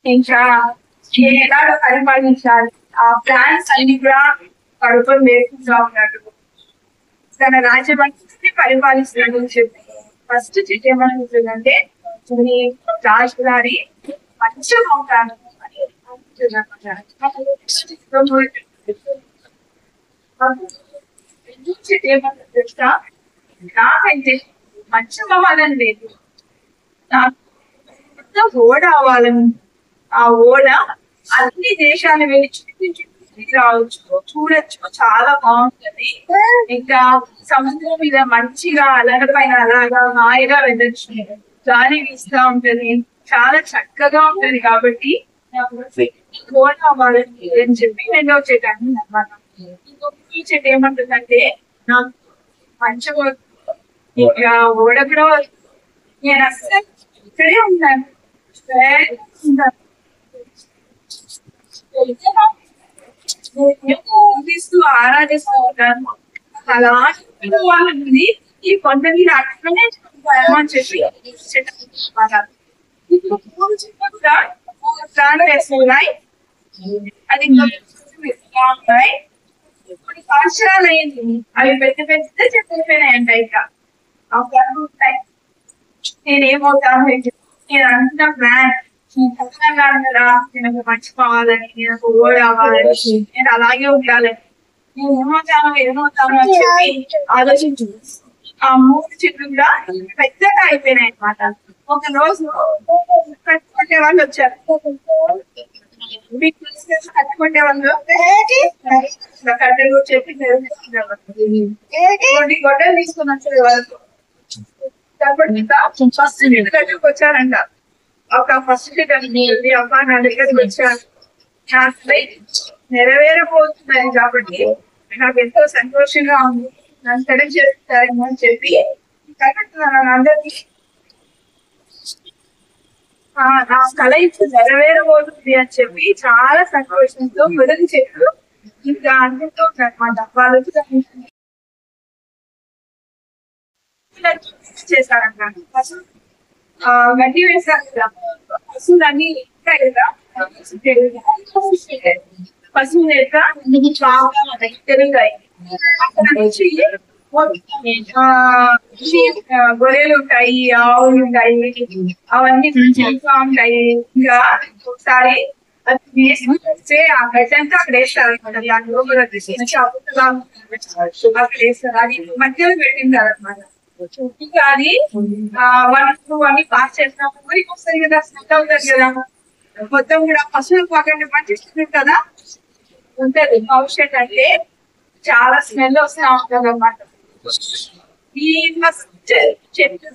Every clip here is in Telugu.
ఇంకా ఎలా పరిపాలించాలి ఆ ప్లాన్స్ అన్ని కూడా కడుపుని వేసుకుంటా ఉన్నాడు. తన రాజ్యమంతా పరిపాలిస్తున్నాడు అని చెప్పి ఫస్ట్ చిట్ ఏమనుకుంటుందంటే మీ రాజుగారి మంచిగా ఉంటాను అని చిట్ ఏమంటుంది తెలుసా, నాకైతే మంచిగా అవ్వాలని లేదు, నాకు ఓడ అవ్వాలని. ఆ ఓడ అన్ని దేశాలు వెళ్ళి చూపించి రావచ్చు, చూడొచ్చు, చాలా బాగుంటది. ఇంకా సముద్రం మీద మంచిగా అలల పైన అలాగా హాయిగా వెళ్ళొచ్చు, గాలి వీస్తా ఉంటది, చాలా చక్కగా ఉంటది. కాబట్టి ఓడ అవ్వాలని అని చెప్పి రెండో చెట్టు అంటుంది అనమాట. ఇంకొక చెట్టు ఏమంటుందంటే నాకు మంచిగా ఇంకా ఓడ కూడా నేను అస్సలు ఇక్కడే ఉన్నాను పూజిస్తూ ఆరాధిస్తూ ఉంటాను, అలా వాళ్ళని ఈ కొండ మీద అట్లనే అని చెప్పి పూలు చెట్లు కూడా ప్రాణం వేస్తున్నాయి. అది ఉన్నాయి. కొన్ని సంవత్సరాలు అయింది, అవి పెద్ద పెద్ద చెట్లు అయిపోయినాయంట. ఇంకా ఆ పనులు ఉంటాయి. నేనేమవుతాను, నేను అంత ప్లాన్ తెలంగాణ కదా, నేను మర్చిపోవాలని, నేను ఓడి అవ్వాలని, నేను అలాగే ఉండాలని, నేను ఏమవుతాను అని చెప్పి ఆలోచించు. ఆ మూడు చెట్లు కూడా పెద్దగా అయిపోయినాయి అనమాట. ఒక రోజు కట్టుకుంటే వాళ్ళు వచ్చారు. కట్టుకుంటే వాళ్ళు కట్టెలు చెప్పి గొడ్డలు తీసుకుని వచ్చారు వాళ్ళు. ఫస్ట్ దగ్గరకు వచ్చారంట. ఒక ఫస్ట్ అబ్బా నా దగ్గరకు వచ్చాను, నెరవేరబోతున్నాయి కాబట్టి నాకు ఎంతో సంతోషంగా ఉంది, నన్ను సెలెక్ట్ చేస్తారేమో అని చెప్పి కట్టుకున్నాను అందరినీ. నా కళ ఇప్పుడు నెరవేరబోతుంది అని చెప్పి చాలా సంతోషంతో మొదటి చెట్లు ఇంకా అందరితో అనమాట. వాళ్ళు చేశారంట. గడ్డి వేశారు కదా, పశువులన్నీ ఇంకా కదా పశువులు ఎట్లా తెలుగుతాయి. అక్కడ నుంచి గొర్రెలు ఉంటాయి, ఆవులు ఉంటాయి, అవన్నీ చూస్తూ ఉంటాయి. ఇంకా ఒకసారి అది వేస్తే ఆ గడ్డంతా అక్కడ వేస్తారు అనమాట. అక్కడ వేస్తారు, అది మధ్యలో పెట్టింటారు అనమాట. ఇంకా అది అన్ని పాస్ చేసినప్పుడు మరి వస్తుంది కదా, స్మెల్ అవుతుంది కదా, మొత్తం కూడా పశువులకు అక్కడ మంచి కదా ఉంటది. భవిష్యత్ అంటే చాలా స్మెల్ వస్తా ఉంటది అన్నమాట. ఈ ఫస్ట్ చెట్టు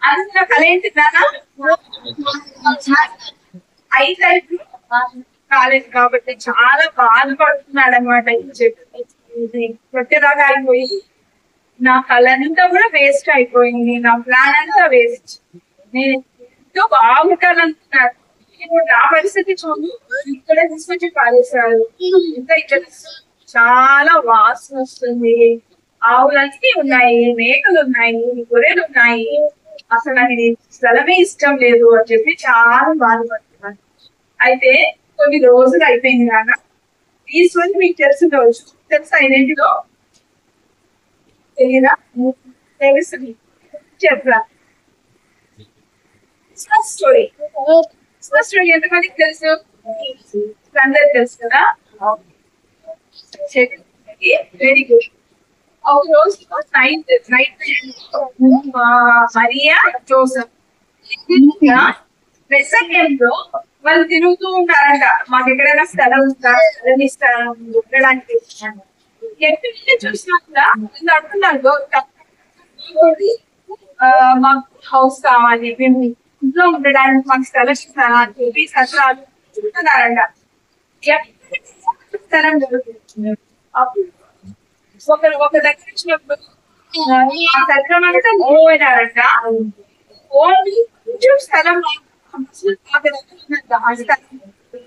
అంత కళ ఏంటిదానా 5 ఐదు కాలేదు కాబట్టి చాలా బాధపడుతున్నాడు అనమాట. ఈ చెట్టు కొట్టేదాకా అయిపోయి నా కళ అంతా కూడా వేస్ట్ అయిపోయింది, నా ప్లాన్ అంతా వేస్ట్, నేను ఎంతో బాగుంటాననుకున్నాను. ఇప్పుడు నా పరిస్థితి చూడు, ఇక్కడ తీసుకొచ్చి పారేశారు. ఇంకా ఇక్కడ చాలా వాసన వస్తుంది, ఆవులన్నీ ఉన్నాయి, మేకలు ఉన్నాయి, గొర్రెలు ఉన్నాయి, అసలు నాకు ఇది స్థలమే ఇష్టం లేదు అని చెప్పి చాలా బాధపడుతున్నాను. అయితే కొన్ని రోజులు అయిపోయింది నాన్న. ఈశ్వరి మీకు తెలిసిన రోజు తెలుసా ఐడెంటిలో తెలీదా? తెలుసు, చెప్పరా స్టోరీ. స్టోరీ ఎంతమందికి తెలుసు? అందరికి తెలుసు కదా. Very good. ఒక రోజు నైట్ మరియా జోసెఫ్ లో వాళ్ళు తిరుగుతూ ఉంటారంట. మాకు ఎక్కడైనా స్థలం ఉందా, స్థలం ఇస్తారా ఉండడానికి. ఎక్కడ చూసినా కూడా అంటున్నారు మాకు హౌస్ కావాలి, మేము ఇంట్లో ఉండడానికి మాకు స్థలం ఇస్తారా అని చెప్పి సత్రాలు చూస్తున్నారంట. స్థలం జరుగుతుంది. ఒక దగ్గర వచ్చినప్పుడు ఆ సత్రం అంతా పోయినారంట. ఓన్లీ కొంచెం స్థలం,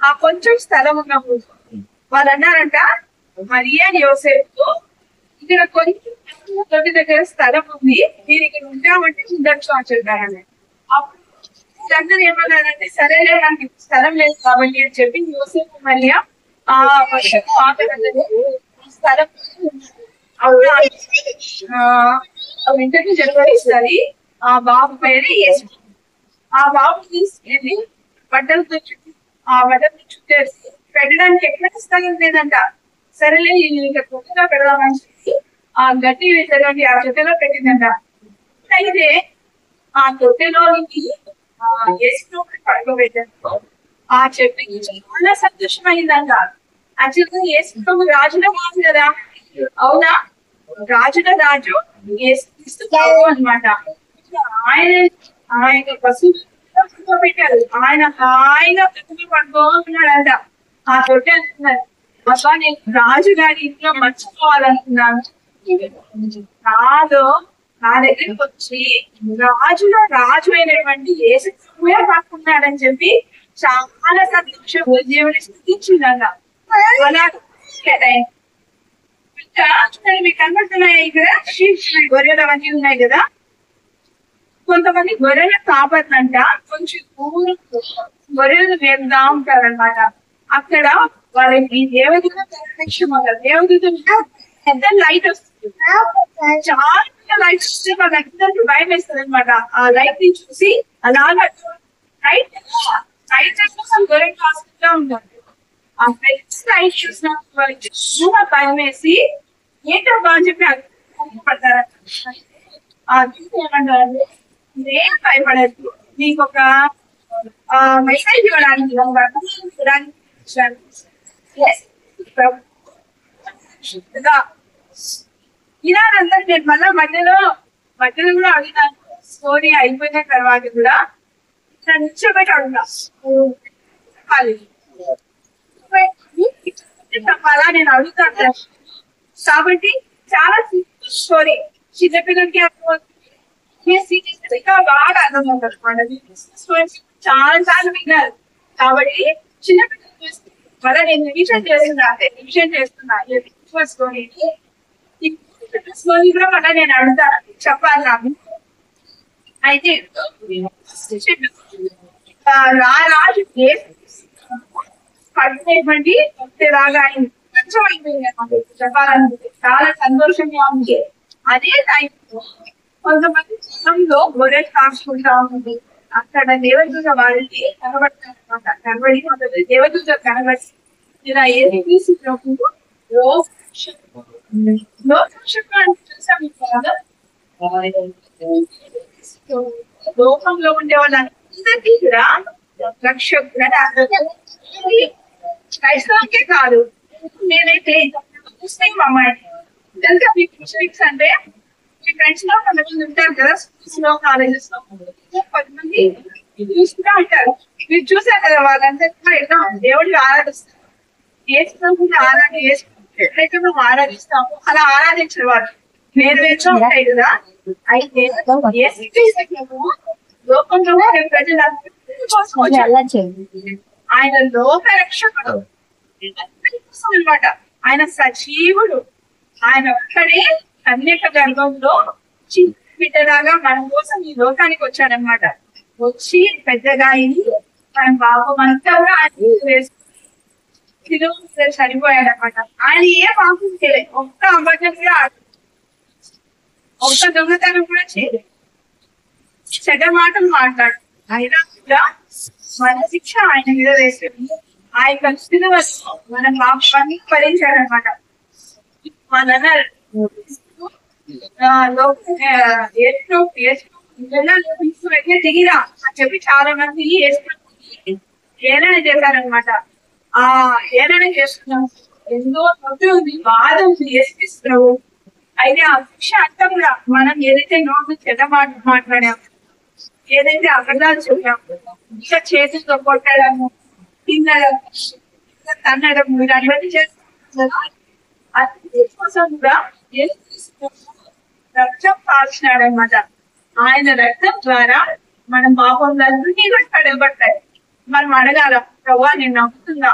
ఆ కొంచెం స్థలం ఉన్నప్పుడు వాళ్ళు అన్నారంట మరియా యోసేపు ఇక్కడ కొంచెం దగ్గర స్థలం ఉంది, మీరు ఇక్కడ ఉంటామంటే ఉండొచ్చు అని చెప్పారని. అప్పుడు దగ్గర ఏమన్నారంటే సరేలే మనకి స్థలం లేదు కాబట్టి అని చెప్పి యోసేపు మళ్ళీ ఆ వర్షం ఆపేటది స్థలం అప్పుడు ఇంటర్వ్యూ నిర్వహిస్తుంది. ఆ బాబు పేరు యేసు. ఆ బాబు తీసుకెళ్ళి బట్టలతో చుట్టి ఆ బట్టలతో చుట్టేసి పెట్టడానికి ఎక్కడ స్థలం లేదంట. సరేలే ఇంకా కొత్తగా పెడదామని చెప్పి ఆ గట్టి వేసేటువంటి ఆ చెత్తలో పెట్టిందంట. అయితే ఆ తొట్టెలోనికి పడుకోబెట్టారు. ఆ చెట్టుకి చాలా సంతోషమైందంట. యాక్చువల్గా యేసు రాజుల రాజు కదా, అవునా? రాజుల రాజు యేసు అనమాట. ఆయన ఆయన పశువు పెట్టారు. ఆయన హాయిగా పశువు పడుకోనున్నాడంట. ఆ తొట్టె అంటున్నారు, అబ్బా నేను రాజు గారి ఇంట్లో మర్చిపోవాలనుకున్నాను. నాలో నా దగ్గరికి వచ్చి రాజులో రాజు అయినటువంటి యేసుక్రీస్తునే పడుకున్నాడని చెప్పి చాలా సంతోషం దేవుని స్థుతించిందన్న. అలా చూడండి, మీకు కనబడుతున్నాయి ఇక్కడ షీప్స్, గొర్రెలు అవన్నీ ఉన్నాయి కదా. కొంతమంది గొర్రెల కాపర్లంట కొంచెం దూరం గొర్రెలు వేరుగా ఉంటారనమాట. అక్కడ వాళ్ళకి దేవదూత దేవదూత పెద్ద లైట్ వస్తుంది. చాలా లైట్ వస్తే వాళ్ళందరికీ భయం వేస్తుంది అనమాట. ఆ లైట్ ని చూసి అలాగా రైట్ లైట్ కోసం గొర్రెలు కాసుకుంటా ఉంటారు. ఆ పెద్ద లైట్ చూసిన వాళ్ళకి చాలా భయం వేసి ఏంటబ్బా అని చెప్పి పడతారు. ఏమంటారు, ఏం భయపడద్దు, నీకు ఒక మెసేజ్ ఇవ్వడానికి ఇలానందరూ నేను మళ్ళా మధ్యలో కూడా అడిగినాను. స్టోరీ అయిపోయిన తర్వాత కూడా నిల్చోబెట్టి అడుగుతా చెప్పాలా నేను అడుగుతాను. కాబట్టి చాలా సింపుల్ స్టోరీ, చిన్నపిల్లలకి ఇంకా బాగా అర్థమవుతుంది అనమాట. చాలా సార్లు విన్నారు కాబట్టి చిన్నపిల్లలు మళ్ళీ నేను రివిజన్ చేస్తున్నా స్టోరీని. స్టోరీ కూడా మళ్ళీ నేను అడుగుతాను, చెప్పాలి నాకు. అయితే రాజు పడినటువంటి రాగా మంచం అయిపోయింది చెప్పాలనుకుంటే చాలా సంతోషంగా ఉంది. అదే టైంలో కొంతమంది చిత్రంలో గొర్రెలు కాసుకుంటా ఉంది. అక్కడ దేవదూత వాళ్ళకి కనబడతారు అనమాట. కనబడి దేవదూత కనబడి ఇలా ఏది తీసుకున్నప్పుడు లోకంలో ఉండే వాళ్ళందరికీ కూడా రక్షకుడు క్రైస్తవులకే కాదు, నేనైతే ముస్లిం అమ్మాయి కనుక మీకు ముస్లిమ్స్ అంటే మీ ఫ్రెండ్స్ లో కొంతమంది ఉంటారు కదా, స్కూల్స్ లో కాలేజెస్ లో కొంతమంది చూస్తూ ఉంటారు. మీరు చూసారు కదా, వాళ్ళందరికీ ఎన్నో దేవుడిని ఆరాధిస్తారు. ఎట్లయితే మేము ఆరాధిస్తాము అలా ఆరాధించే వాళ్ళు వేరు వేరుగా ఉంటాయి కదా. అయితే లోకంలో ఆయన లోక రక్షకుడు అనమాట. ఆయన సజీవుడు. ఆయన ఒక్కడే కన్యక గర్భంలో బిడ్డలాగా మన కోసం ఈ లోకానికి వచ్చాడనమాట. వచ్చి పెద్దగా అయింది, ఆయన పాపం అంతా కూడా ఆయన చనిపోయాడు అనమాట. ఆయన ఏ పాపం చేయలేదు, ఒక్క అబద్ధం కూడా ఒక్క దొంగతనం కూడా చేయలేదు, చెడ్డ మాటలు మాట్లాడు. అయినా కూడా మన శిక్ష ఆయన మీద వేస్తుంది. ఆయన ఖచ్చితంగా మన పాపాన్ని భరించాడనమాట. మన దిగిరా అని చెప్పి చాలా మంది ఏలన చేశారనమాట. ఆ ఏలన చేస్తున్నాం, ఎంతో నొప్పి ఉంది, బాధ ఉంది, ఏసిస్తున్నావు. అయితే ఆ శిక్ష అంతా కూడా మనం ఏదైతే నోటు చెడ్డ మాట్లాడాము, ఏదైతే అబద్ధాలు చెప్పాము, ఇంకా చేతులతో కొట్టడము, తినడం, తన్నడం, మీరు అన్ని చేస్తున్నారు. అన్ని కోసం కూడా రక్తం కాల్చినాడు అనమాట. ఆయన రక్తం ద్వారా మన పాపంలన్నీ కూడా కడగబడతాయి. మనం అడగాల, ప్రభా నేను నమ్ముతున్నా,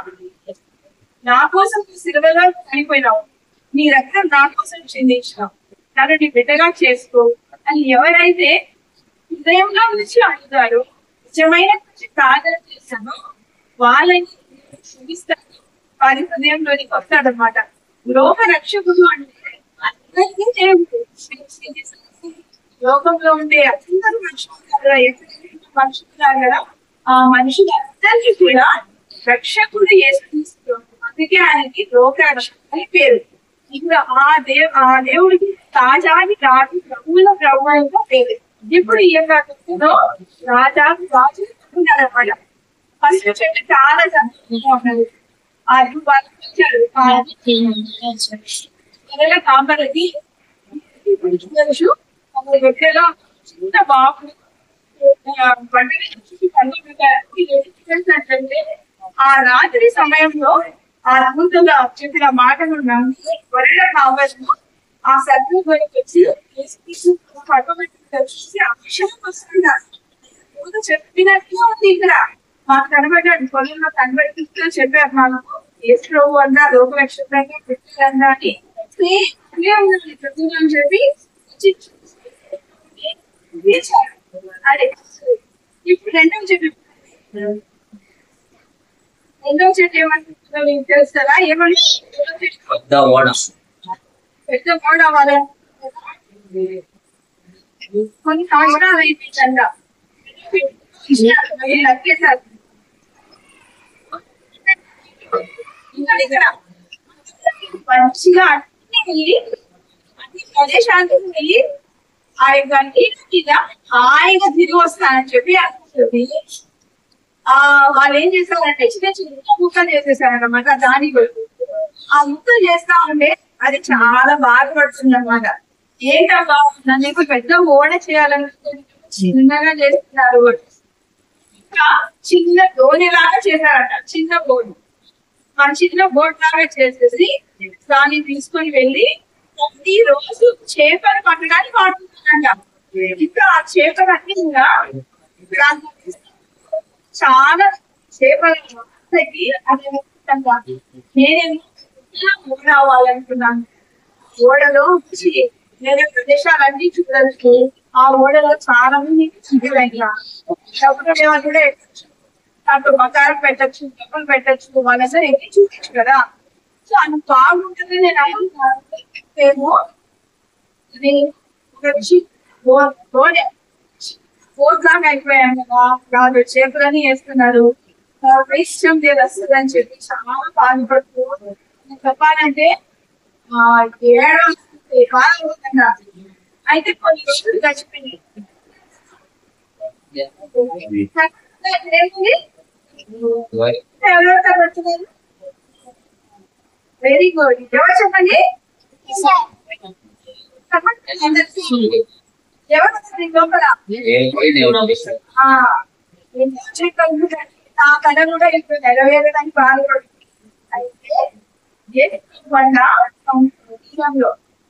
నా కోసం సిలువగా చనిపోయినావు, నీ రక్తం నా కోసం చిందించినావు, నన్ను నీ బిడ్డగా చేసుకో అని ఎవరైతే హృదయంలో నుంచి అడుగుతారో నిజమైన ప్రార్థన చేస్తానో వాళ్ళని చూపిస్తాను, వారి హృదయంలోనికి వస్తాడనమాట. లోక రక్షకుడు అంటే అందరికీ దేవుడు. లోకంలో ఉండే అందరూ మనుషులు కదా, మనుషులు కదా, ఆ మనుషులందరికీ కూడా రక్షకుడు యేసుక్రీస్తు. అందుకే ఆయనకి లోక రక్షకుడు అని పేరు. ఇప్పుడు ఆ దేవుడికి తాజాది రాజు ప్రభువుల ప్రభు అయిన పేరు. ఇప్పుడు ఈ యొక్క రాజు ఉన్నాడనమాట. ఫస్ట్ చెట్టు చాలా సంతోషంగా ఉన్నది. అది వాళ్ళు వచ్చారు కాంబరకి దగ్గరలో చిన్న బాబు పండుగ. ఆ రాత్రి సమయంలో ఆ అద్భుతంగా చెప్పిన మాటలు నమ్మి గొర్రెల కావచ్చు ఆ సర్దు వచ్చి చూసి అక్షరం వస్తున్నారు. చెప్పినట్లు ఉంది ఇక్కడ మాకు కనబడ్డాడు, పొలంలో కనబడిస్తూ చెప్పారు మాకు యేసు ప్రభు అన్నా లోక నక్షత్రంగా పెట్టారన్నా అని చెప్పి అదే. ఇప్పుడు రెండవ చెప్పి రెండవ చెట్టు ఏమంటుందో మీకు తెలుస్తారా? ఏమని పెద్ద ఓడ వాళ్ళ కొన్ని సంవత్సరాలు అయిపోయిందంట. తగ్గేసారు ఇక్కడ మంచిగా అన్ని వెళ్ళి అన్ని ప్రదేశాలకు వెళ్ళి ఆ యొక్క నీటి మీద హాయిగా తిరిగి వస్తానని చెప్పి అనుకుంటుంది. వాళ్ళు ఏం చేస్తారంటే చిన్న చిన్న ముక్కలు చేసేసారనమాట. దానికి ఆ ముక్కలు చేస్తా ఉంటే అది చాలా బాధపడుతుంది అనమాట. ఏంటబ్బా నన్ను పెద్ద ఓడ చేయాలనుకుంటే చిన్నగా చేస్తున్నారు. ఇంకా చిన్న దోణిలాగా చేశారట. చిన్న బోట్, మన చిన్న బోట్ లాగా చేసేసి దాన్ని తీసుకొని వెళ్ళి ప్రతి రోజు చేపలు పట్టడానికి వాడుతున్నారంట. ఇంకా ఆ చేపలన్నీ కూడా చాలా చేపలు నేనేమో రావాలనుకున్నాను. ఓడలో వేరే ప్రదేశాలన్నీ చూడచ్చు. ఆ ఓడలో చాలా మంది కూడా అటు బకారం పెట్టచ్చు, డబ్బులు పెట్టచ్చు, వాళ్ళందరూ ఎన్ని చూడొచ్చు కదా. సో అది బాగుంటుంది. నేను అనుకుంటున్నాను లాగా అయిపోయాను కదా, వాళ్ళు చేపలని వేస్తున్నారు, ఇష్టం లేదు వస్తుంది అని చెప్పి చాలా బాధపడుతూ చెప్పాలంటే ఏడవ అయితే కొన్ని రోజులు గడిచిపోయింది. ఎవరో కనబడుతున్నారు. Very good. ఎవరు చెప్పండి? ఎవరు లోపల ఆ కళ కూడా ఇప్పుడు నెరవేరడానికి బాధపడుతుంది. అయితే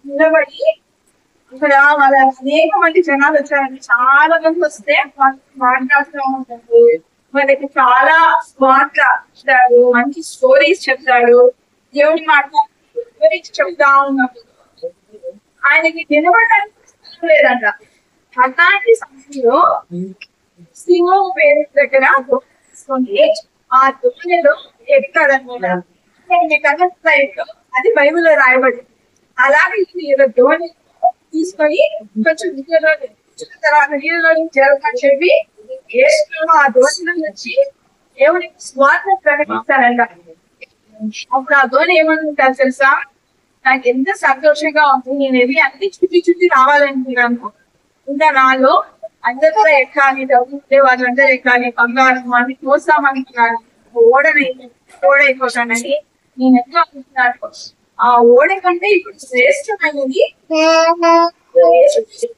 నిలబడి ఇక్కడ వాళ్ళ అనేక మంది జనాలు వచ్చారండి. చాలా మంది వస్తే మాట్లాడుతూ ఉంటారు. వాళ్ళకి చాలా మాట్లాడతాడు, మంచి స్టోరీస్ చెప్తాడు, దేవుడి గురించి చెప్తా ఉన్నప్పుడు ఆయనకి నిలబడడానికి లేదంట. అలాంటి సమయంలో సింహం పేరు దగ్గర ఆ దోణిలో ఎక్కుతాడనమాట. మీకు అన్నట్టు అది బైబిల్లో రాయబడింది. అలాగే దోణి తీసుకొని కొంచెం తర్వాత నీళ్ళలో జరగని చెప్పి ఆ దోణిలో నుంచి దేవునికి స్వార్థం ప్రకటిస్తారంట. అప్పుడు ఆ ధోని ఏమంటారు తెలుసా? నాకు ఎంత సంతోషంగా ఉంది, నేను ఇది అన్ని చుట్టి రావాలనుకున్నాను. ఇంకా నాలో అందరూ ఎక్కాలి, డబ్బులు వాళ్ళందరూ ఎక్కాలి, బంగారం అన్ని కోస్తామనుకున్నాను. ఓడ అయిపోతానని నేను ఎట్లా అనుకున్నాను. ఆ ఓడ కంటే ఇప్పుడు శ్రేష్టమైనది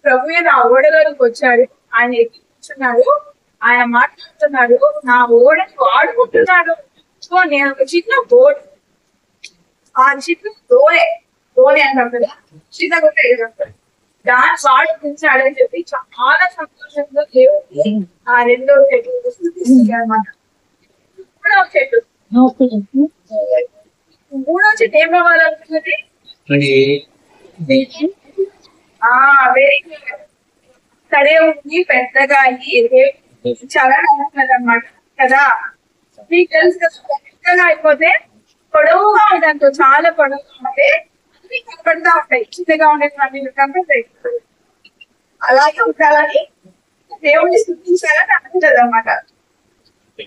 ప్రభు నా ఓడలోకి వచ్చాడు. ఆయన ఎక్కించున్నాడు, ఆయన మాట్లాడుతున్నాడు, నా ఓడని వాడుకుంటున్నాడు. సో నేను ఒక చిన్న బోట్, ఆ చిన్న దోణి అంటారు కదా, చిన్న గుట్ట దాన్ని వాడుకుంటాడని చెప్పి చాలా సంతోషంగా దేవుడికి ఆ రెండో చెట్టు అనమాట. మూడవ చెట్టు ఏం కావాలనుకున్నది? Very good. సరే ఉంది, పెద్దగా అయ్యి చాలా నమ్ముతున్నారు అనమాట కదా. మీకు తెలుసు కదా, పెద్దగా అయిపోతే పొడవుగా ఉండదు, చాలా పొడవుగా ఉంటే అన్ని కనపడతా ఉంటాయి, చిన్నగా ఉండేటువంటి కనపడతాయి. అలాగే ఉండాలని దేవుడిని స్థుతించాలని అనుకుంటది అనమాట.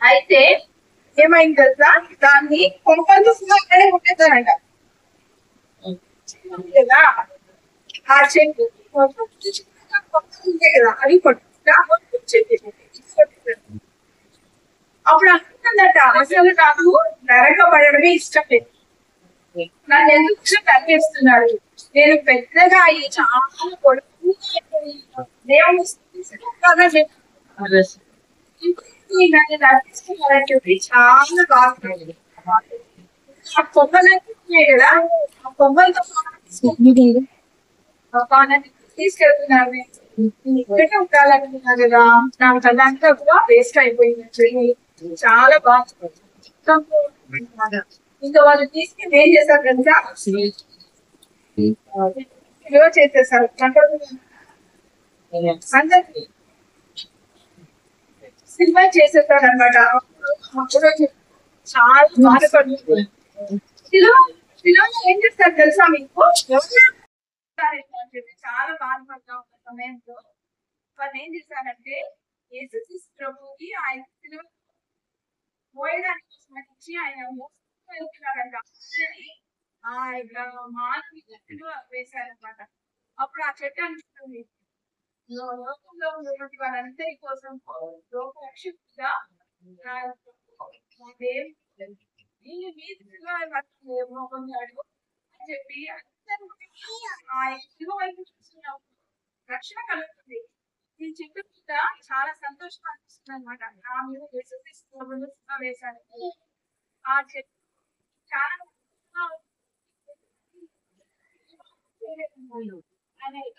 అయితే ఏమైంది తెలుసా, దాన్ని కొంపలు అక్కడే ఉండేదానంట కదా. ఆ చెట్టు ఉంటాయి కదా, అవి కొట్టుకుంటా అప్పుడు అనుకుంటుందట, అసలు నాకు నరకబడడమే ఇష్టం లేదు, నన్ను ఎందుకు కనిపిస్తున్నాడు, నేను పెద్దగా అయ్యి చాలా పొడుగు దేవుని నన్ను నడిపిస్తున్నారని చెప్పి చాలా బాగుంది. ఆ కొమ్మలన్నీ కదా, ఆ కొమ్మలతో తీసుకెళ్తున్నారు, ఇక్కడే ఉండాలనుకున్నా కదా, నాకు అదంతా కూడా వేస్ట్ అయిపోయింది, చాలా బాగుంది. ఇంకా వాళ్ళు తీసుకెళ్ళి ఏం చేశారు కనుక విలువ చేసేసారు అందరికి, సినిమా చేసేసారు అనమాట. అప్పుడు చాలా బాధపడుతుంది. సినిమా ఏం చేస్తారు తెలుసా మీకు, చాలా బాధపడతా ఉన్న సమయంలో వాళ్ళు ఏం చేశారంటే యేసుక్రీస్తు ప్రభువుకి ఆయన సిలువ మోయడానికి సంబంధించి ఆయన మోసుకుంటున్నారంట, ఆయన మానవి చెట్టులో వేశారనమాట. అప్పుడు ఆ చెట్టు అనిపిస్తుంది, లోకంలో ఉన్నటువంటి వారందరి కోసం లోకరక్షకుడిగా పొందాడు అని చెప్పి ఆ శిలువ వైపు చూస్తున్న రక్షణ కలుగుతుంది. ఈ చెట్టు మీద చాలా సంతోషం అనిపిస్తుంది అనమాట. నా మీద వేశాడు ఆ చెట్టు చాలా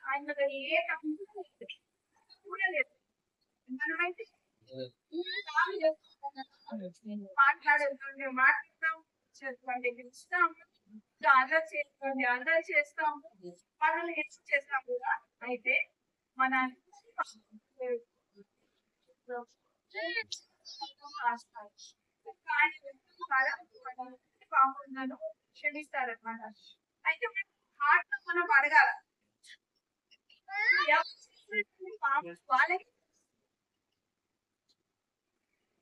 ఆయన ఏ తప్పు చూడలేదు. మనమైతే మాట్లాడుతుండే మాట్లాడతాం, ఇస్తాం, అల్లరి చేసుకోండి అల్లరి చేస్తాం, మనల్ని హెల్ప్ చేస్తాం కూడా. అయితే మన పాపలను క్షమిస్తారనమాట. అయితే హార్ట్ లో మనం అడగాల, వాళ్ళకి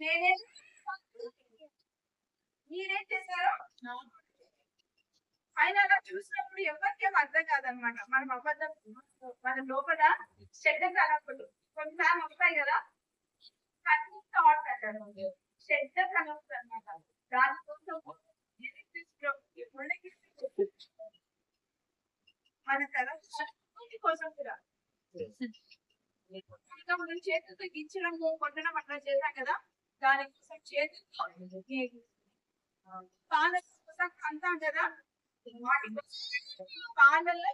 నేనే మీరేం చేశారో ఆయన అలా చూసినప్పుడు ఎవరికేం అర్థం కాదనమాట. మనం అబద్ధం, మన లోపల చెడ్డ తలపులు కొన్నిసార్లు వస్తాయి కదా, థాట్స్ అంటారు, చెడ్డ తలపులు అనమాట. దానికోసం మన తల కోసం కూడా ఇంకా మనం చేతులతో గించడం కొట్టడం అట్లా చేశాం కదా, దానికోసం చేతులతో పాల కోసం అంటాం కదా, వాటి పాలల్లో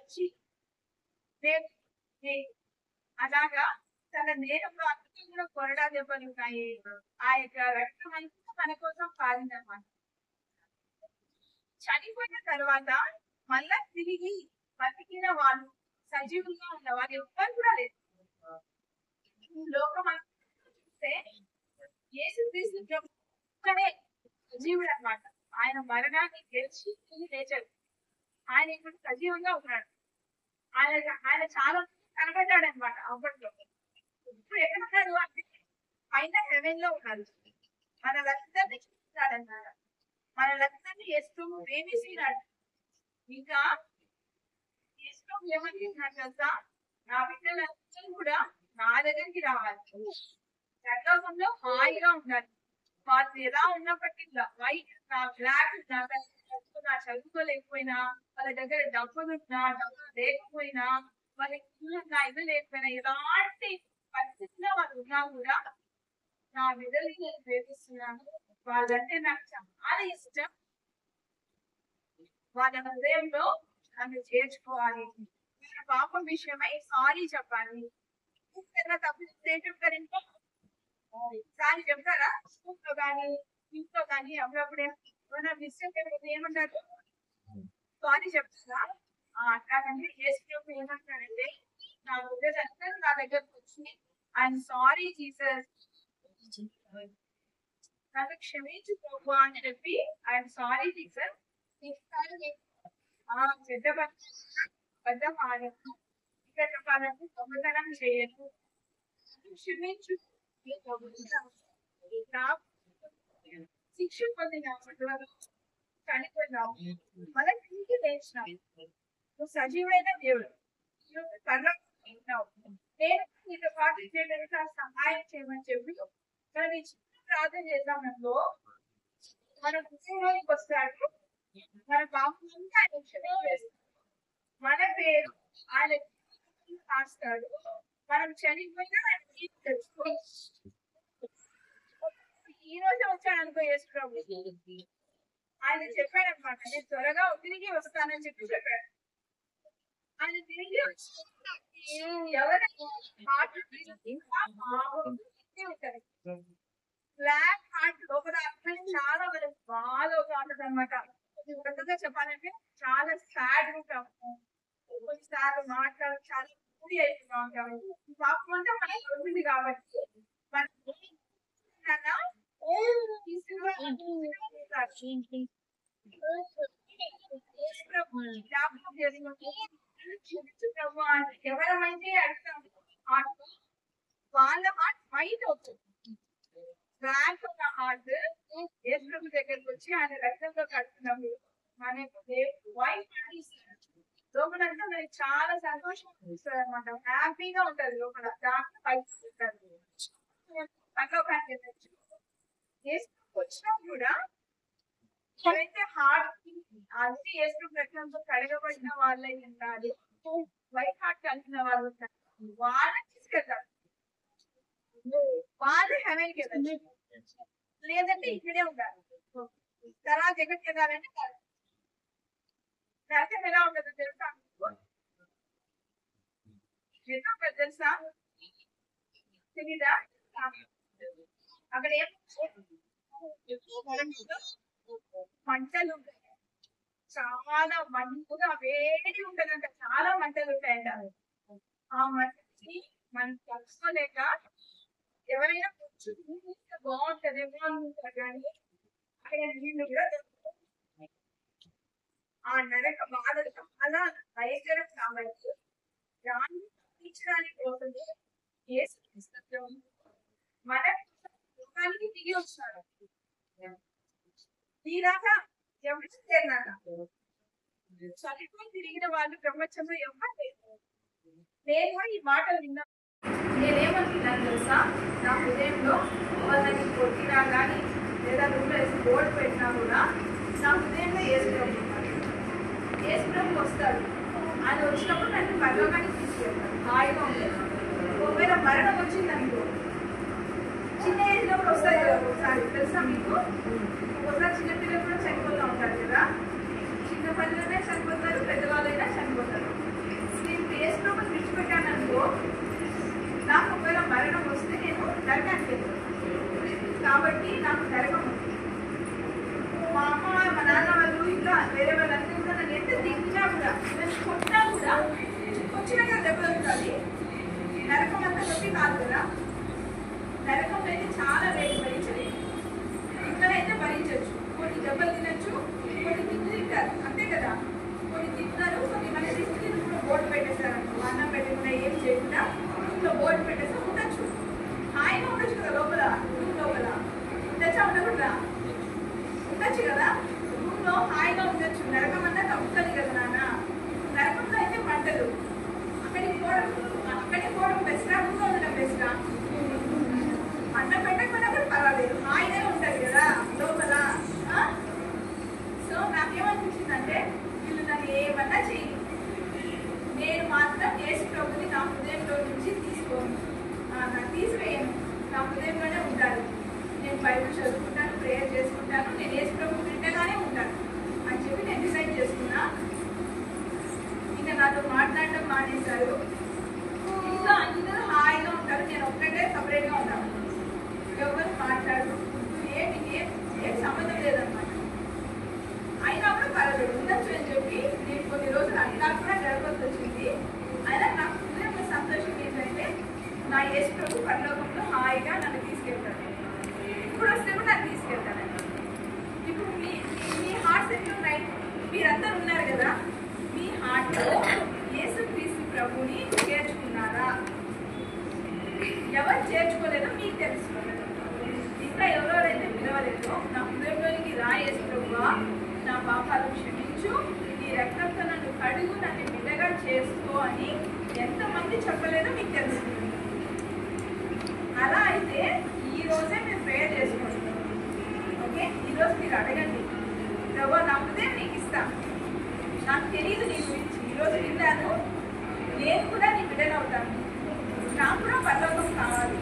అలాగా తన నేరంలో అన్ని కూడా కొరడా దెబ్బలు ఉన్నాయి. ఆ యొక్క రక్తం అంతా మన కోసం పాలిందన్నమాట. చనిపోయిన తర్వాత మళ్ళా తిరిగి బతికిన వాళ్ళు, సజీవులుగా ఉన్న వాళ్ళు ఎవ్వరు కూడా లేదు. లోకం చూస్తే యేసుక్రీస్తు సజీవుడు అనమాట. ఆయన మరణాన్ని గెలిచి లేచాడు, ఆయన ఇప్పుడు సజీవంగా ఉన్నాడు. ఆయన ఆయన చాలా కనబడ్డాడు అనమాట అప్పట్లో. ఇప్పుడు ఎక్కడున్నాడు అంటే పైన హెవెన్ లో ఉన్నాడు, మనలందరినీ చూస్తాడన్నమాట, మనలందరినీ యేసు ప్రేమిస్తున్నాడు. ఇంకా యేసు ఏమంటున్నాడు తెలుసా, నా బిడ్డలందరూ కూడా నా దగ్గరికి రావాలి, జగలోకంలో హాయిగా ఉండాలి. వాళ్ళు ఎలా ఉన్నప్పటికీ వైట్ నా బ్లాక్ నా చదువుకోలేకపోయినా, వాళ్ళ దగ్గర డబ్బులున్నా డబ్బులు లేకపోయినా, వాళ్ళకి ఇల్లున్నా ఇల్లు లేకపోయినా, ఎలాంటి పరిస్థితిలో వాళ్ళు ఉన్నా కూడా నా బిడ్డల్ని నేను ప్రేమిస్తున్నాను, వాళ్ళంటే నాకు చాలా ఇష్టం, వాళ్ళ హృదయంలో నన్ను చేర్చుకోవాలి, మన పాపం విషయమై సారీ చెప్పాలి. తప్పు ఏం చెప్తారు ఇంట్లో, సారీ చెప్తారా, స్కూల్లో కానీ ఇంట్లో కానీ అప్పుడప్పుడు ఏమైనా మిస్టేక్ ఏమంటారు, సారీ చెప్తారా. అట్లాగంటే యేసు ఏమంటాడంటే, నా బిడ్డలందరూ నా దగ్గరకు వచ్చి ఐఎమ్ సారీ జీసస్, నన్ను క్షమించు ప్రభు అని చెప్పి ఐఎమ్ సారీ టీచర్, పెద్ద పెద్ద మానవు ఇంకా చెప్పాలంటే దొంగతనం చేయను, క్షమించు, శిక్ష పొందిన చనిపోయినావు, మళ్ళీ తిరిగి లేచినావు, నువ్వు సజీవైన దేవుడు, నేను నీతో పాటు చేయడానికి సహాయం చేయమని చెప్పి మనం ఈ చిన్న ప్రార్థన చేద్దామనుకో, మన హృదయంలోకి వస్తాడు, మన పాపంతా ఆయన క్షమించేస్తాడు, మన పేరు ఆయన రాస్తాడు, మనం చనిపోయినా ఆయన ఈ రోజే వచ్చాడు అనుకో యేసు ప్రభు, ఆయన చెప్పాడు అనమాట, నేను త్వరగా తిరిగి వస్తానని చెప్పి చెప్పాడు. ఆయన తిరిగి వచ్చి ఎవరైనా ఉంటారు, బ్లాక్ హార్ట్ లోపల అర్థం చాలా మనకు బాగా ఉంటుంది అనమాట. కొత్తగా చెప్పాలంటే చాలా సాడ్ ఉంటాము, కొన్నిసార్లు మాట్లాడాలి, చాలా పూరి అయిపోతా ఉంటాము. పాపం అంటే మనకి ఉంటుంది కాబట్టి మన ఎవరమైతే అడుగుతాం వాళ్ళ హార్ట్ వైట్ అవుతుంది, బ్లాక్ ఉన్న హార్ట్ యేసు ప్రభు దగ్గరకు వచ్చి ఆయన రక్తంలో కడుతున్నాము, మనకు వైట్ లోపలంతా మనకి చాలా సంతోషం ఇస్తుంది అనమాట, హ్యాపీగా ఉంటది లోపల, దాంట్లో పైకి వచ్చినా కూడా ఎవరైతే హార్ట్ అది యేసు రక్తంతో కడగబడిన వాళ్ళే ఉంటారు, వైట్ హార్ట్ కలిగిన వాళ్ళు ఉంటారు, వాళ్ళని తీసుకెళ్తారు, వాళ్ళు హెవెన్కి వెళ్ళచ్చు, లేదంటే ఇక్కడే ఉంటారు. తర్వాత ఎక్కడికి వెళ్ళాలంటే నరకం ఎలా ఉంటుందో తెలుసా, తెలుసా తెలీదా? అక్కడ ఏం మంటలు ఉంటాయి, చాలా మంటగా వేడి ఉంటదంట, చాలా మంటలు ఉంటాయంట. ఆ మంటకి మనం కలుసుకోలేక ఎవరైనా బాగుంటదేమో అనుకుంటారు, కానీ అక్కడ నీళ్లు కూడా ఆ నరక బాధలు చాలా భయంకరం కాబట్టి దాన్ని తీర్చడానికి కోసమే యేసు మన లోకానికి దిగి వస్తారు. తీరాక ఎవరు చనిపోయి తిరిగిన వాళ్ళు ప్రపంచంలో ఎవరు లేదు. నేను ఈ మాటలు విన్నా, నేనేమనుకున్నాను తెలుసా, నా హృదయంలో వాళ్ళని కొట్టినా కానీ లేదా రూమ్లో వేసి బోర్డు పెట్టినా కూడా నా హృదయంలో యేసుప్రభు ఉన్నాడు, యేసుప్రభు వస్తాడు, ఆయన వచ్చినప్పుడు నన్ను పరలోకానికి తీసుకెళ్తాడు, హాయిగా ఉంటుంది. ఒకవేళ మరణం వచ్చిందనుకో, చిన్న ఏజ్ లో కూడా వస్తాయి కదా ఒకసారి, తెలుసా మీకు? ఒకసారి చిన్నపిల్లలు కూడా చనిపోతూ ఉంటారు కదా, చిన్న పిల్లలైనా చనిపోతారు, పెద్దవాళ్ళైనా చనిపోతారు. నేను యేసుప్రభుని విడిచిపెట్టాననుకో, నాకు ఒకవేళ మరణం వస్తే నేను నరకానికి వెళ్తాను, కాబట్టి నాకు నరకం ఉంది. మా అమ్మ మా నాన్న వాళ్ళు ఇంకా వేరే వాళ్ళందరూ కూడా నన్ను ఎంత తిట్టినా కూడా, నన్ను కొట్టినా కూడా వచ్చినాక దెబ్బలుంటుంది, నరకం అంతా నొప్పి కాదు కదా. నరకం అయితే చాలా రేటు భరించలేదు, ఇక్కడైతే భరించవచ్చు, కొన్ని దెబ్బలు తినచ్చు, కొన్ని తిట్లు తింటారు, అంతే కదా. కొన్ని తింటారు, కొన్ని మన తిట్లు కూడా బోర్డు పెట్టేస్తారు, అన్నం పెట్టకుండా ఏం చేయకుండా ఇంట్లో బోర్డు పెట్టేస్తే ఉండొచ్చు, హాయిగా ఉండొచ్చు కదా లోపల, రూమ్ లోపల ఉండొచ్చా ఉండకుండా ఉండొచ్చు కదా, రూమ్ లో హాయిగా ఉండొచ్చు. నరకం అంతా తప్పుతుంది కదా నాన్న, నరకంలో అయితే మంటలు, అక్కడికి పోవడం బెస్టా, రూమ్ లో ఉండడం బెస్టా? అన్నం పెట్టకపోయినా కూడా పర్వాలేదు, హాయిగా ఉంటుంది కదా లోపల. సో నాకేమనిపించిందంటే, వీళ్ళు నన్ను ఏమన్నా చెయ్యి, నేను మాత్రం యేసు ప్రభుని నా హృదయంలో నుంచి తీసివేయను, నా హృదయంలోనే ఉంటాను. నేను బైబిల్ చదువుకుంటాను, ప్రేయర్ చేసుకుంటాను, నేను యేసు ప్రభు వింటగానే ఉంటాను అని చెప్పి నేను డిసైడ్ చేసుకున్నా. ఇంకా నాతో మాట్లాడటం మానేశారు, ఇంకా అందరూ హాయిగా ఉంటారు, నేను ఒక్కటే సపరేట్గా ఉంటాను, ఎవరు మాట్లాడు, ఏం సంబంధం లేదన్నమాట. అయినా కూడా పర్వాలేదు ఉండొచ్చు అని చెప్పి నేను కొన్ని రోజులు అట్లా కూడా గడపల్సి వచ్చింది. అయినా నాకు హృదయంలో సంతోషం ఏంటంటే, నా యేసు ప్రభు పరలోకంలో హాయిగా నన్ను తీసుకెళ్తాడు. ఇప్పుడు వస్తే కూడా నన్ను తీసుకెళ్తానండి. ఇప్పుడు మీ మీ హార్ట్స్ ఎట్లా ఉన్నాయి? మీరందరూ ఉన్నారు కదా, మీ హార్ట్లో యేసుక్రీస్తు ప్రభుని చేర్చుకున్నారా? ఎవరు చేర్చుకోలేదో మీకు తెలుసు. ఇంకా ఎవరెవరైతే పిలవలేదో నా హృదయంలోనికి రా యేసు ప్రభువా, నా పాపాలు క్షమించు, నీ రక్తంతో నన్ను కడుగు, నన్ను బిడ్డగా చేసుకో అని ఎంతమంది చెప్పలేదో మీకు తెలుసు. అలా అయితే ఈ రోజే మేము ప్రేయర్ చేసుకుంటాం. ఓకే, ఈరోజు మీరు అడగండి, ప్రభు నా హృదయం నీకు ఇస్తాను, నాకు తెలియదు నీ గురించి, ఈరోజు విన్నాను, నేను కూడా నీ బిడ్డను అవుతాను, నాకు కూడా పరలోకం కావాలి,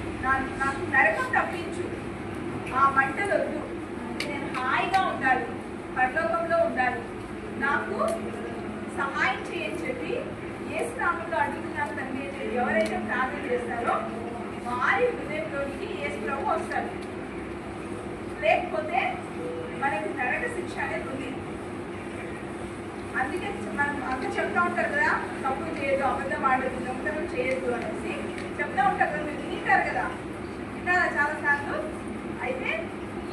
నాకు నరకం తప్పించు, ఆ మంటలు వద్దు, నేను హాయిగా ఉండాలి, పరలోకంలో ఉండాలి, నాకు సహాయం చేయని చెప్పి యేసు నామములో అడుగుతున్నాను తండ్రి అని చెప్పి ఎవరైతే ప్రార్థన చేస్తారో వారి హృదయంలోనికి యేసు ప్రభు వస్తారు. లేకపోతే మనకి నరక శిక్ష అనేది ఉంది. అందుకే మనం అంత చెప్తా ఉంటారు కదా, తప్పు చేయదు, అబద్ధం ఆడదు, దొంగతనం చేయొద్దు అనేసి చెప్తా ఉంటారు కదా, మీరు వింటారు కదా, విన్నారా చాలాసార్లు. అయితే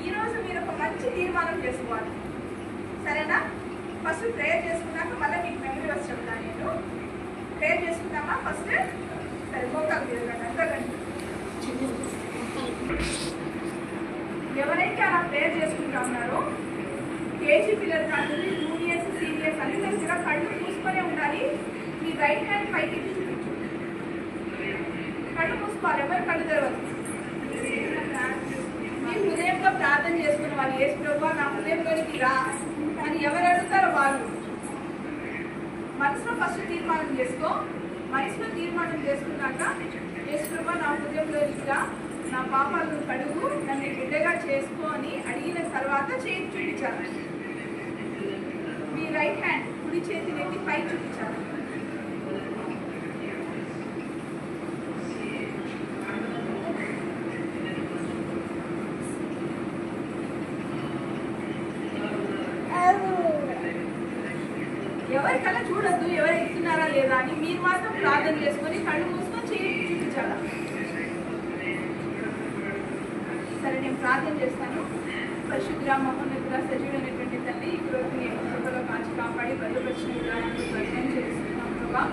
ఈరోజు మీరు ఒక మంచి తీర్మానం చేసుకోవాలి, సరేనా? ఫస్ట్ ప్రేయర్ చేసుకున్నాక మళ్ళీ మీకు మెమరీ వచ్చి చెప్తాను. నేను ప్రేయర్ చేసుకుందామా ఫస్ట్? సరే, మోకాలు తిరగండి అంతకండి. ఎవరైతే అలా ప్రేయర్ చేసుకుంటా ఉన్నారో కేజీ పిల్లలు కాదు, జూనియర్స్ సీనియర్స్ అందరూ కూడా కళ్ళు మూసుకొనే ఉండాలి. మీ రైట్ హ్యాండ్ పైకి కళ్ళు మూసుకోవాలి, ఎవరు కళ్ళు తెరవదు. మీ హృదయంలో ప్రార్థన చేసుకున్న వాళ్ళు యేసు ప్రభువా నా హృదయంలోనికి రా అని ఎవరు అడుగుతారో వాళ్ళు మనసులో ఫస్ట్ తీర్మానం చేసుకో. మనసులో తీర్మానం చేసుకున్నాక యేసు ప్రభువా నా హృదయంలోనికి రా, నా పాపాలను కడుగు, నన్ను బిడ్డగా చేసుకో అని అడిగిన తర్వాత చేతి చూపించాలి. మీ రైట్ హ్యాండ్ కుడి చేతిని ఎత్తి పై చూపించాలి. ఎవరికన్నా చూడొద్దు ఎవరు ఎక్కుతున్నారా లేదా అని, మీరు మాత్రం ప్రార్థన చేసుకొని కళ్ళు మూసుకొని చేతి చూపించాలా. సరే, నేను ప్రార్థన చేస్తాను. పరిశుద్ధ మహోన్నతుగా సజీవుడైనటువంటి తండ్రి, ఇప్పుడు నేను కృపలో కాచి కాపాడి భద్రపరిచిన విధానాన్ని పరిచయం చేస్తున్నాం ప్రభా.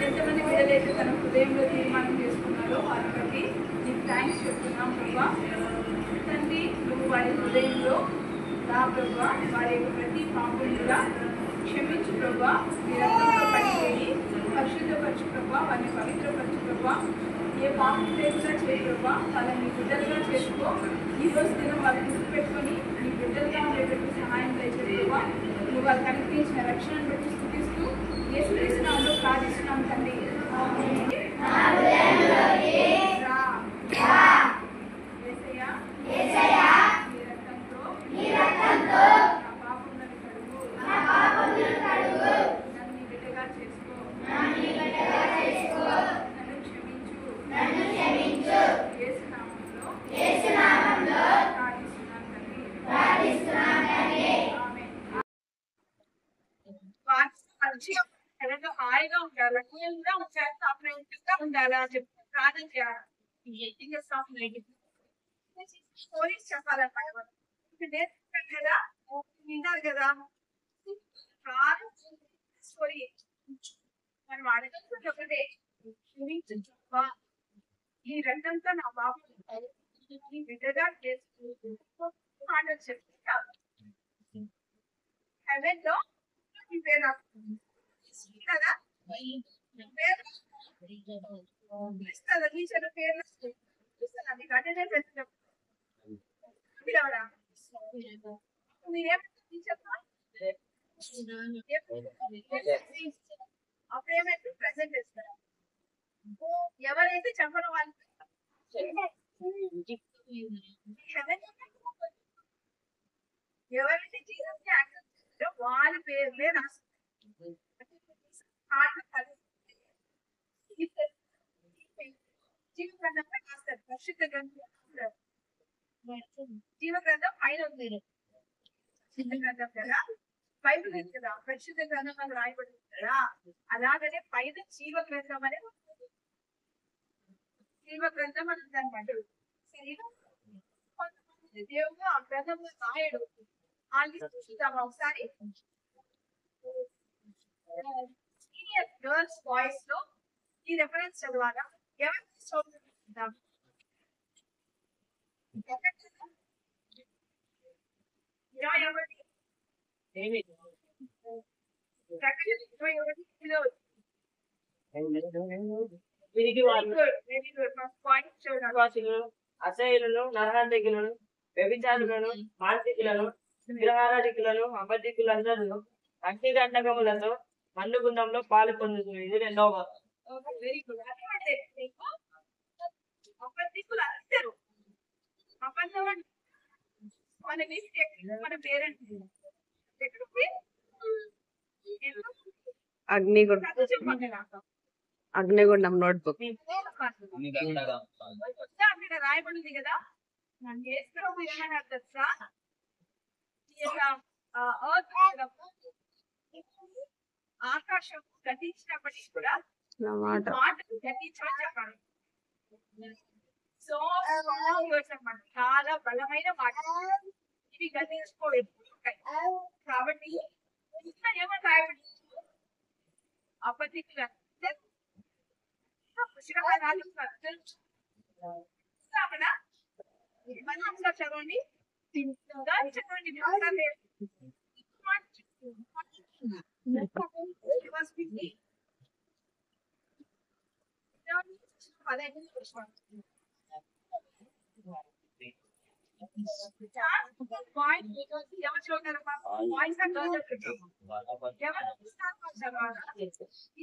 ఎంతమంది బిడ్డలైతే తన హృదయంలో తీర్మానం చేసుకున్నారో వారి బట్టి నీకు థ్యాంక్స్ చెప్తున్నాం ప్రభా. తండ్రి, నువ్వు వారి హృదయంలో రా ప్రభా, వారి యొక్క ప్రతి పాపం కూడా క్షమించు ప్రభా, మీ రక్తంతో పడిపోయి పరిశుద్ధపరచు ప్రభా, వారిని పవిత్రపరచు ప్రభా, ఏ పాపం లేకుండా చేయ ప్రభా, వాళ్ళని నీ బిడ్డలుగా చేసుకో. ఈరోజు దినం వాళ్ళని గుర్తుపెట్టుకొని నీ బిడ్డలుగా ఉండేటట్టు సహాయం చేసే ప్రభా. నువ్వు వాళ్ళకి అనుగ్రహించిన రక్షణను బట్టి స్థుతిస్తూ యేసుక్రీస్తు నామములో ప్రార్థిస్తున్నాం తండ్రి. హాయిగా ఉండాలి, కూల్గా ఉండాలి, అప్రూవ్గా ఉండాలి అని చెప్పి ప్రార్థన చేయాలి. స్టోరీస్ చెప్పాలన్నమాట. నేర్చుకుంటారు కదా, విన్నారు కదా, స్టోరీ మనం అడగకుండా ఒకటే, ఈ రెండంతా నా బాబు బిడ్డగా చేసుకుంటూ మాటలు చెప్తారు. హెవెన్ లో ఈ పేరు కదా, ఇస్తారా టీచర్ పేరు ఇస్తారా? మీకు అటెండెన్స్ వేస్తారా? మీరేమంటారు టీచర్? అప్పుడేమైతే ప్రెసెంట్ ఇస్తారా? ఎవరైతే చెప్పడం వాళ్ళు ఎవరైతే జీసస్ ని యాక్సెప్ట్ చేస్తారో వారి పేర్లే రాస్తారు. జీవ గ్రంథంలో రాస్తారు, పరిశుద్ధ గ్రంథం జీవ గ్రంథం పైన ఉంది. పరిశుద్ధ గ్రంథం కదా, బైబిల్ ఉంది కదా, పరిశుద్ధ గ్రంథం అని రాయబడింది కదా, అలాగనే పైన జీవ గ్రంథం అనే జీవ గ్రంథం అని ఉందన్నమాట. సరేనా? కొంతమంది దేవుడు ఆ గ్రంథంలో రాయడు. ఆ లిస్ట్ చూద్దామా ఒకసారి? సీనియర్ గర్ల్స్ బాయ్స్ లో ఈ రెఫరెన్స్ చదవాలా? ఎవరు చదువుతుందాం? ఎవరి వీరికి వెరీ వాళ్ళు good, very good. First point చూడండి. విశ్వాసులను, అసహ్యులను, నరహంతకులను, వ్యభిచారులను, మానసికులను, విగ్రహారాధికులను, అబద్ధికులందరూ అగ్నిగంధకములతో మండుగుండంలో పాలు పొందుతుంది. ఇది రెండవ భాగం. Very good. అదే మీకు అబద్ధికులు అందరూ అబద్ధం అంటే మన మిస్టేక్, మన పేరెంట్స్ అగ్నిగుండం అగ్నిగుండం నోట్బుక్ అక్కడ రాయబడింది కదా. యేసుప్రభు ఏమన్నారు తెలుసా? ఆకాశం గతించినప్పటికీ కూడా మాట మాటలు గతించమని చెప్పాడు. సో అన్నమాట, చాలా బలమైన మాట. ఇవి గతించుకోలేదు కాబట్టి ఇంకా ఏమని రాయబడి అబద్ధికులు అక్కడ మంచిగా చదవండి, చదవండి.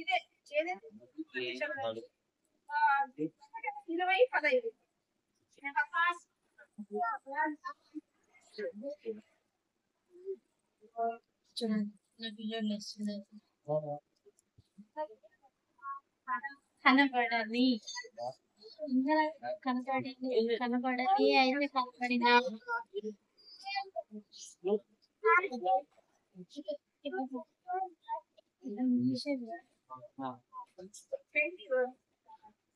ఇదే ఏదైతే 20-15 కనబడని కనబడని కనబడని అయితే కనబడిన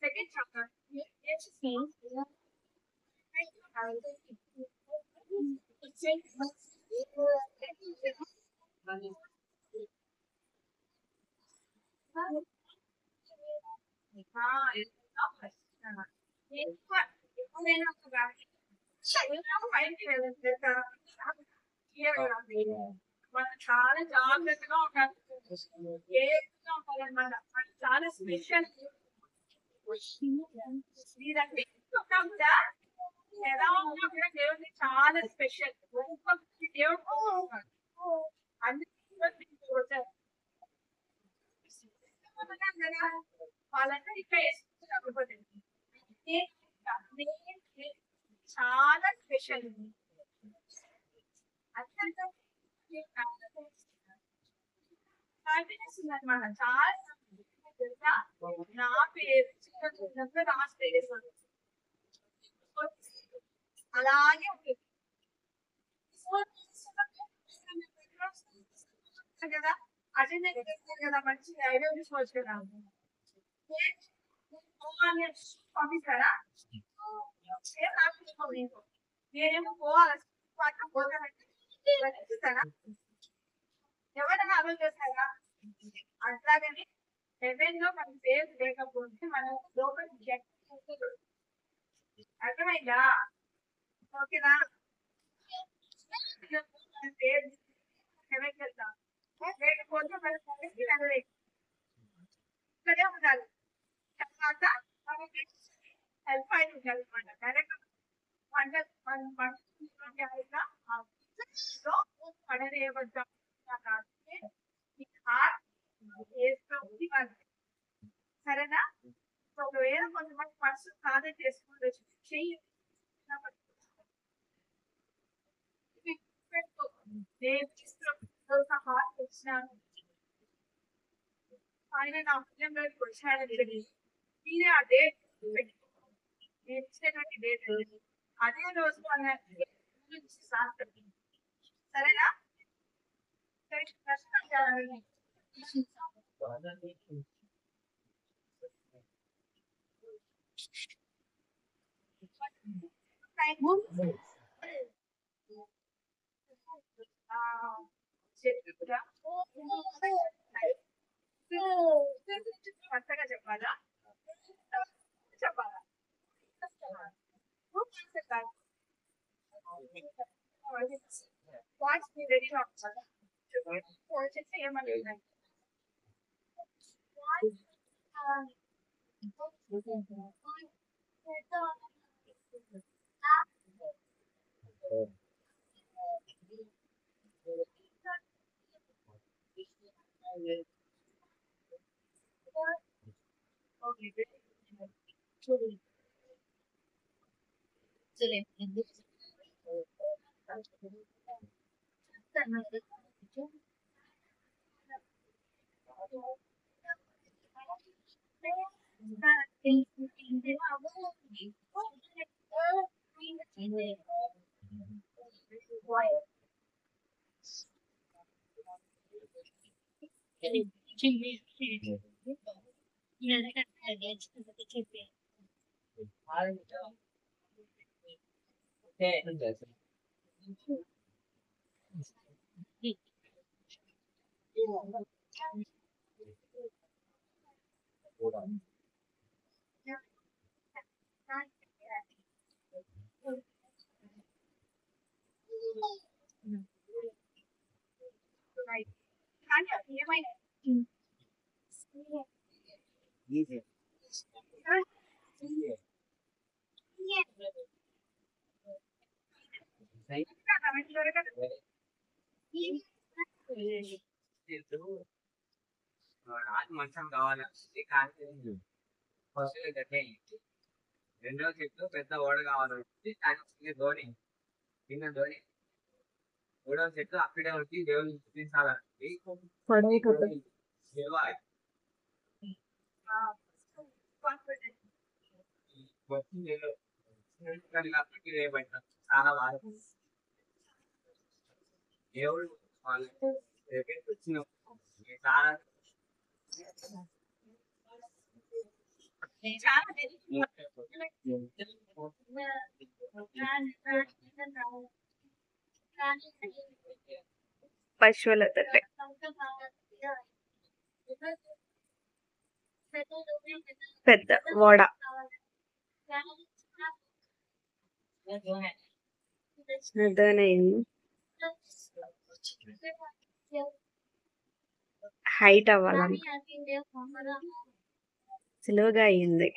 సెకండ్ చాప్టర్ మనం చాలా జాగ్రత్తగా ఉండాలి, కేర్ఫుల్గా ఉండాలన్నమాట. మనం చాలా స్పెషల్. మీరంటే కూడా ఎలా ఉన్నా కూడా దేవుడిని చాలా స్పెషల్. దేవుడు అందుకే వాళ్ళంతా ఇక్కడ చాలా స్పెషల్. హ్యాపీనెస్ ఉందన్నమాట. చాలా తెలుసా, నా పేరు చిన్న రాస్తే అలాగే ఉంటుంది కదా. అటెండెన్స్ కదా, మంచి ఐడియా తీసుకోవచ్చు కదా. పంపిస్తారా? నేనేమో పోవాలి పోతానంటే ఇస్తారా? ఎవరైనా అమలు చేస్తారా? అట్లాగని హెవెన్ లో మన పేరు లేకపోతే మనం లోపల అర్థమైందా? ఓకేనా? పేరు హెవెన్ వెళ్తాం, లేకపోతే మన సంగతి వెళ్ళలేదు, ఇక్కడే ఉండాలి. తర్వాత మనకి హెల్ప్ అయి ఉండాలి అనమాట. డైరెక్ట్ పడరేయబడ్డా సరేనా? ఒకవేళ కొంతమంది మనసు సాధన చేసుకుంటూ చెయ్యి హార్ట్ వచ్చినాను, ఆయన నా హృదయంలోకి వచ్చాడని మీరే ఆ డేట్ నేను ఇచ్చినటువంటి డేట్ అదే రోజు మన శాస్త్రం. సరేనా? ప్రశ్న ఆ, చెప్పురా. కొత్తగా చెప్పాలా చెప్పాలా వాయిస్ మీ రెడీ చెప్తే ఏమనుకుంటున్నాను కానీ అది ఏమైనా రాజు మంచం కావాలంటే కానీ ఫస్ట్ గట్టే రెండో చెట్టు పెద్ద ఓడ కావాలంటే దానికి ధోని చిన్న ధోని మూడో చెట్టు అక్కడే వచ్చి దేవుని చూపించాలంటే వచ్చి నేను కాబట్టి రేపట్టాను చాలా బాగా దేవుడు వాళ్ళు రేపటి వచ్చిన చాలా పశువుల తొట్టె పెద్ద ఓడ అర్థమైంది హైట్ అవ్వాలని సులువుగా అయింది